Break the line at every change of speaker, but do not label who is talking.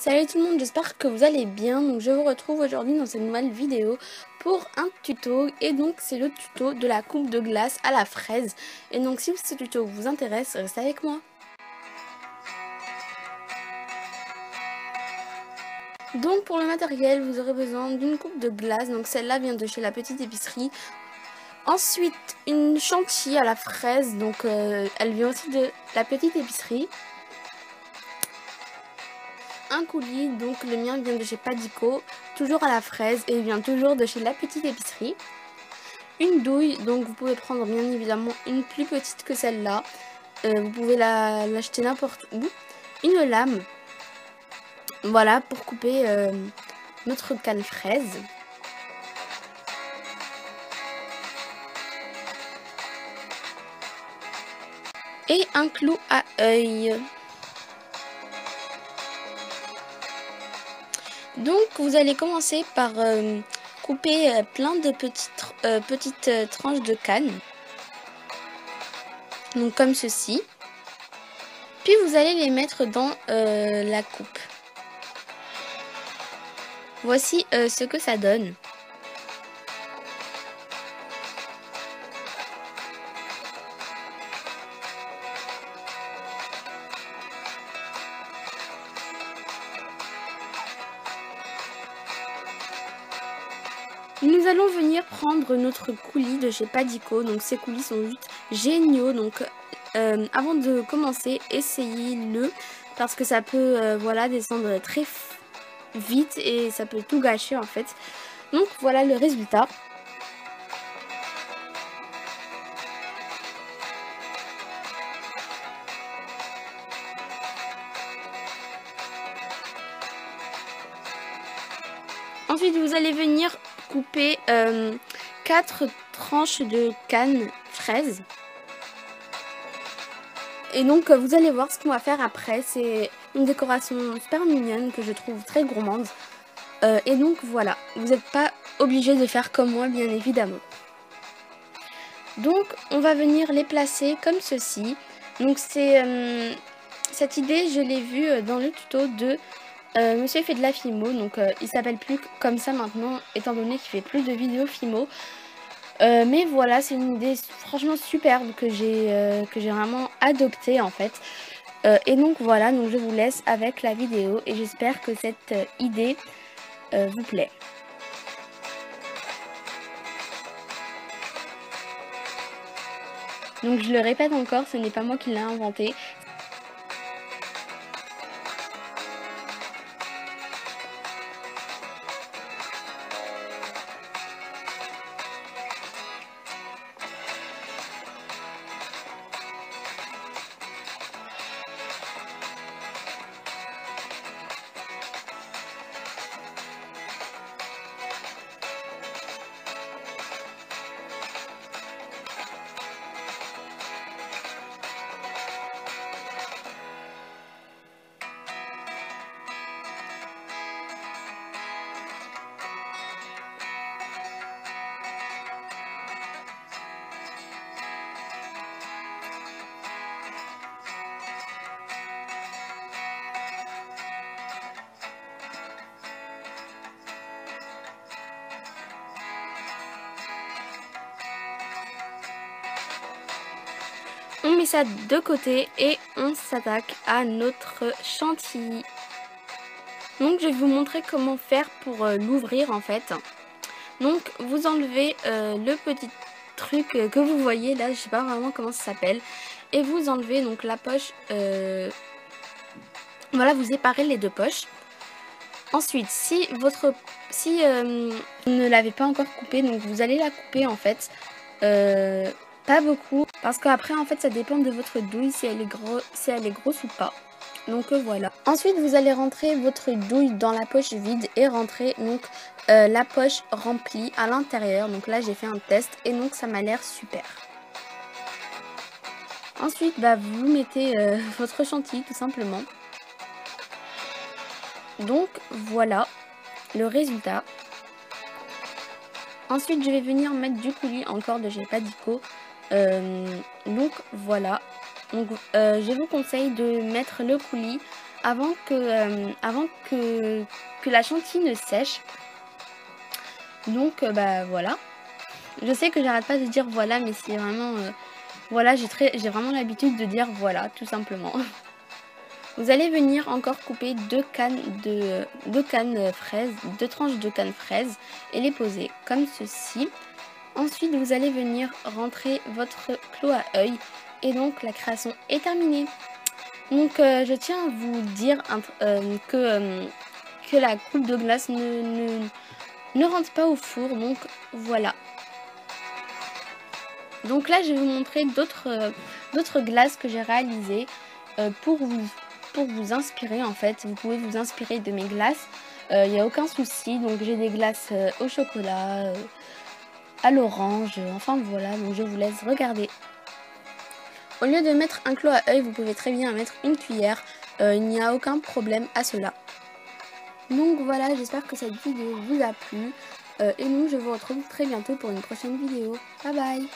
Salut tout le monde, j'espère que vous allez bien. Donc je vous retrouve aujourd'hui dans cette nouvelle vidéo pour un tuto. Et donc c'est le tuto de la coupe de glace à la fraise. Et donc si ce tuto vous intéresse, restez avec moi. Donc pour le matériel, vous aurez besoin d'une coupe de glace. Donc celle-là vient de chez la petite épicerie. Ensuite une chantilly à la fraise. Donc elle vient aussi de la petite épicerie. Un coulis, donc le mien vient de chez Padico, toujours à la fraise et il vient toujours de chez la petite épicerie. Une douille, donc vous pouvez prendre bien évidemment une plus petite que celle-là, vous pouvez l'acheter n'importe où. Une lame, voilà, pour couper notre canne fraise. Et un clou à œil. Donc vous allez commencer par couper plein de petites tranches de canne. Donc comme ceci. Puis vous allez les mettre dans la coupe. Voici ce que ça donne. Nous allons venir prendre notre coulis de chez Padico. Donc ces coulis sont juste géniaux. Donc avant de commencer, essayez-le parce que ça peut voilà, descendre très vite et ça peut tout gâcher en fait. Donc voilà le résultat. Ensuite vous allez venir couper 4 tranches de canne fraise. Et donc vous allez voir ce qu'on va faire après. C'est une décoration super mignonne que je trouve très gourmande. Et donc voilà, vous n'êtes pas obligé de faire comme moi bien évidemment. Donc on va venir les placer comme ceci. Donc c'est cette idée, je l'ai vue dans le tuto de Monsieur fait de la Fimo. Donc il s'appelle plus comme ça maintenant étant donné qu'il fait plus de vidéos Fimo. Mais voilà, c'est une idée franchement superbe que j'ai vraiment adoptée en fait. Et donc voilà, donc je vous laisse avec la vidéo et j'espère que cette idée vous plaît. Donc je le répète encore, ce n'est pas moi qui l'ai inventé. On met ça de côté et on s'attaque à notre chantilly. Donc je vais vous montrer comment faire pour l'ouvrir en fait. Donc vous enlevez le petit truc que vous voyez là, je sais pas vraiment comment ça s'appelle. Et vous enlevez donc la poche, voilà, vous séparez les deux poches. Ensuite si vous ne l'avez pas encore coupée, donc vous allez la couper en fait. Pas beaucoup, parce qu'après en fait ça dépend de votre douille si elle est grosse ou pas. Donc voilà. Ensuite vous allez rentrer votre douille dans la poche vide et rentrer donc la poche remplie à l'intérieur. Donc là j'ai fait un test et donc ça m'a l'air super. Ensuite vous mettez votre chantilly tout simplement. Donc voilà le résultat. Ensuite je vais venir mettre du coulis encore de chez Padico. Donc voilà, donc je vous conseille de mettre le coulis que la chantilly ne sèche. Donc bah voilà. Je sais que j'arrête pas de dire voilà, mais c'est vraiment voilà, j'ai vraiment l'habitude de dire voilà, tout simplement. Vous allez venir encore couper deux cannes fraises, deux tranches de cannes fraises et les poser comme ceci. Ensuite, vous allez venir rentrer votre clou à œil et donc la création est terminée. Donc je tiens à vous dire que la coupe de glace ne rentre pas au four, donc voilà. Donc là, je vais vous montrer d'autres glaces que j'ai réalisées pour vous inspirer en fait. Vous pouvez vous inspirer de mes glaces, il n'y a aucun souci. Donc j'ai des glaces au chocolat, à l'orange, enfin voilà, donc je vous laisse regarder. Au lieu de mettre un clou à œil, vous pouvez très bien mettre une cuillère, il n'y a aucun problème à cela. Donc voilà, j'espère que cette vidéo vous a plu et nous je vous retrouve très bientôt pour une prochaine vidéo. Bye bye.